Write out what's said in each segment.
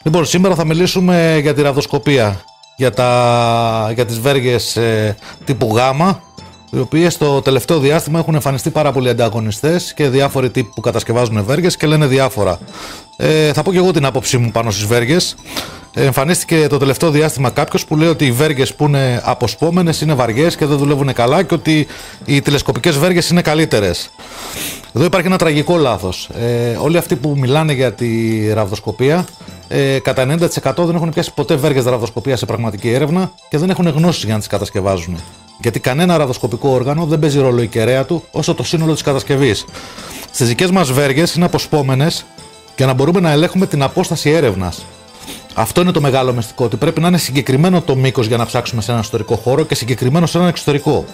Λοιπόν, σήμερα θα μιλήσουμε για τη ραβδοσκοπία, για τις βέργες τύπου Γ, οι οποίες το τελευταίο διάστημα έχουν εμφανιστεί πάρα πολλοί ανταγωνιστές και διάφοροι τύποι που κατασκευάζουν βέργες και λένε διάφορα. Θα πω και εγώ την άποψή μου πάνω στις βέργες. Εμφανίστηκε το τελευταίο διάστημα κάποιος που λέει ότι οι βέργες που είναι αποσπόμενες είναι βαριές και δεν δουλεύουν καλά και ότι οι τηλεσκοπικές βέργες είναι καλύτερες. Εδώ υπάρχει ένα τραγικό λάθος. Όλοι αυτοί που μιλάνε για τη ραβδοσκοπία κατά 90% δεν έχουν πιάσει ποτέ βέργες ραβδοσκοπία σε πραγματική έρευνα και δεν έχουν γνώσεις για να τις κατασκευάζουν. Γιατί κανένα ραβδοσκοπικό όργανο δεν παίζει ρόλο η κεραία του όσο το σύνολο της κατασκευής. Στις δικές μας βέργες είναι αποσπόμενες για να μπορούμε να ελέγχουμε την απόσταση έρευνας. Αυτό είναι το μεγάλο μυστικό, ότι πρέπει να είναι συγκεκριμένο το μήκος για να ψάξουμε σε έναν ιστορικό χώρο και συγκεκριμένο σε έναν εξωτερικό.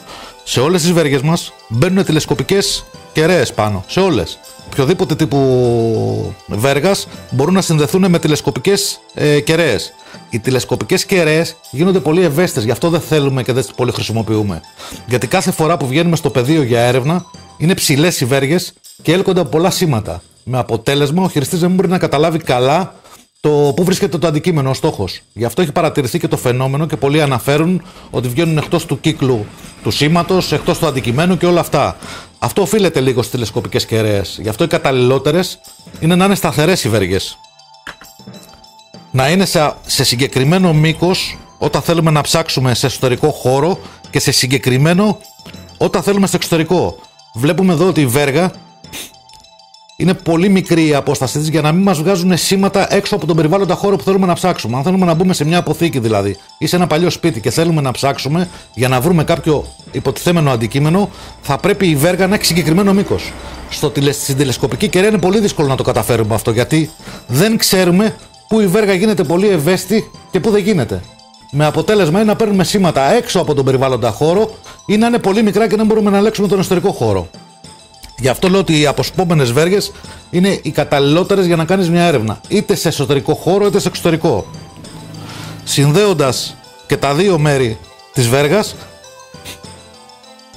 Σε όλες τις βέργες μας μπαίνουν τηλεσκοπικές κεραίες πάνω, σε όλες. Οποιοδήποτε τύπου βέργας μπορούν να συνδεθούν με τηλεσκοπικές κεραίες. Οι τηλεσκοπικές κεραίες γίνονται πολύ ευαίσθητες, γι' αυτό δεν θέλουμε και δεν τις πολύ χρησιμοποιούμε. Γιατί κάθε φορά που βγαίνουμε στο πεδίο για έρευνα είναι ψηλές οι βέργες και έλκονται από πολλά σήματα. Με αποτέλεσμα ο χειριστής δεν μπορεί να καταλάβει καλά το πού βρίσκεται το αντικείμενο, ο στόχος. Γι' αυτό έχει παρατηρηθεί και το φαινόμενο και πολλοί αναφέρουν ότι βγαίνουν εκτός του κύκλου του σήματος, εκτός του αντικειμένου και όλα αυτά. Αυτό οφείλεται λίγο στις τηλεσκοπικές κεραίες. Γι' αυτό οι καταλληλότερες είναι να είναι σταθερές οι βέργες. Να είναι σε συγκεκριμένο μήκος όταν θέλουμε να ψάξουμε σε εσωτερικό χώρο και σε συγκεκριμένο όταν θέλουμε στο εξωτερικό. Βλέπουμε εδώ ότι η βέργα είναι πολύ μικρή η απόστασή της για να μην μας βγάζουν σήματα έξω από τον περιβάλλοντα χώρο που θέλουμε να ψάξουμε. Αν θέλουμε να μπούμε σε μια αποθήκη δηλαδή ή σε ένα παλιό σπίτι και θέλουμε να ψάξουμε για να βρούμε κάποιο υποτιθέμενο αντικείμενο, θα πρέπει η βέργα να έχει συγκεκριμένο μήκος. Στην τηλεσκοπική κεραία είναι πολύ δύσκολο να το καταφέρουμε αυτό, γιατί δεν ξέρουμε πού η βέργα γίνεται πολύ ευαίσθητη και πού δεν γίνεται. Με αποτέλεσμα είναι να παίρνουμε σήματα έξω από τον περιβάλλοντα χώρο ή να είναι πολύ μικρά και δεν μπορούμε να ελέγξουμε τον εσωτερικό χώρο. Γι' αυτό λέω ότι οι αποσπόμενες βέργες είναι οι καταλληλότερες για να κάνεις μια έρευνα, είτε σε εσωτερικό χώρο είτε σε εξωτερικό. Συνδέοντας και τα δύο μέρη της βέργας,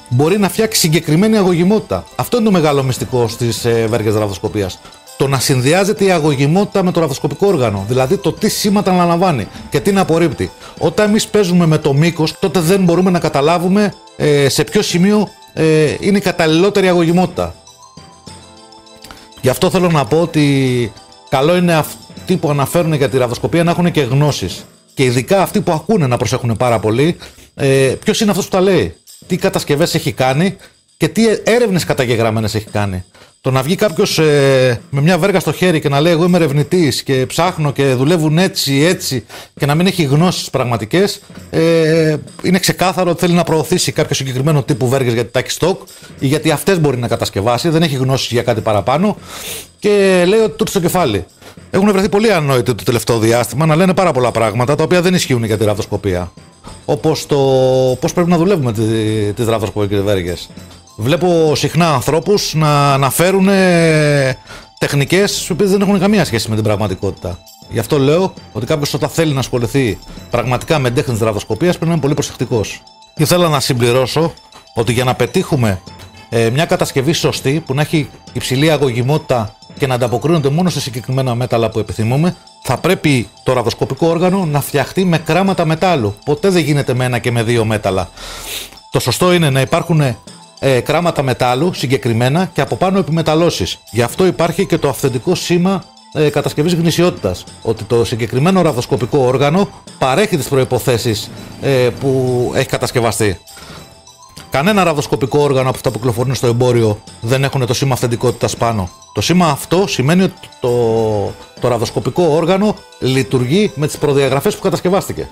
μπορεί να φτιάξει συγκεκριμένη αγωγημότητα. Αυτό είναι το μεγάλο μυστικό στις βέργες ραβδοσκοπίας. Το να συνδυάζεται η αγωγημότητα με το ραβδοσκοπικό όργανο, δηλαδή το τι σήματα αναλαμβάνει και τι να απορρίπτει. Όταν εμείς παίζουμε με το μήκος, τότε δεν μπορούμε να καταλάβουμε σε ποιο σημείο είναι η καταλληλότερη αγωγημότητα. Γι' αυτό θέλω να πω ότι καλό είναι αυτοί που αναφέρουν για τη ραβδοσκοπία να έχουν και γνώσεις. Και ειδικά αυτοί που ακούνε να προσέχουν πάρα πολύ ποιος είναι αυτός που τα λέει, τι κατασκευές έχει κάνει και τι έρευνες καταγεγραμμένες έχει κάνει. Το να βγει κάποιος με μια βέργα στο χέρι και να λέει εγώ είμαι ερευνητής και ψάχνω και δουλεύουν έτσι και να μην έχει γνώσεις πραγματικές, είναι ξεκάθαρο ότι θέλει να προωθήσει κάποιο συγκεκριμένο τύπου βέργες γιατί τα έχει στόκ ή γιατί αυτές μπορεί να κατασκευάσει, δεν έχει γνώσεις για κάτι παραπάνω και λέει ότι τούτο στο κεφάλι. Έχουν βρεθεί πολύ ανόητοι το τελευταίο διάστημα να λένε πάρα πολλά πράγματα τα οποία δεν ισχύουν για τη ραβδοσκοπία. Όπως το πώς πρέπει να δουλεύουμε τις ραβδοσκοπικές βέργες. Βλέπω συχνά ανθρώπους να αναφέρουν τεχνικές οι οποίες δεν έχουν καμία σχέση με την πραγματικότητα. Γι' αυτό λέω ότι κάποιος όταν θέλει να ασχοληθεί πραγματικά με τέχνη της ραβδοσκοπίας πρέπει να είναι πολύ προσεκτικός. Ήθελα να συμπληρώσω ότι για να πετύχουμε μια κατασκευή σωστή που να έχει υψηλή αγωγημότητα και να ανταποκρίνονται μόνο σε συγκεκριμένα μέταλλα που επιθυμούμε, θα πρέπει το ραβδοσκοπικό όργανο να φτιαχτεί με κράματα μετάλλου. Ποτέ δεν γίνεται με ένα και με δύο μέταλλα. Το σωστό είναι να υπάρχουν κράματα μετάλλου συγκεκριμένα και από πάνω επιμεταλλώσεις. Γι' αυτό υπάρχει και το αυθεντικό σήμα κατασκευής γνησιότητας. Ότι το συγκεκριμένο ραβδοσκοπικό όργανο παρέχει τις προϋποθέσεις που έχει κατασκευαστεί. Κανένα ραβδοσκοπικό όργανο από αυτά που κυκλοφορούν στο εμπόριο δεν έχουν το σήμα αυθεντικότητας πάνω. Το σήμα αυτό σημαίνει ότι το ραβδοσκοπικό όργανο λειτουργεί με τις προδιαγραφές που κατασκευάστηκε.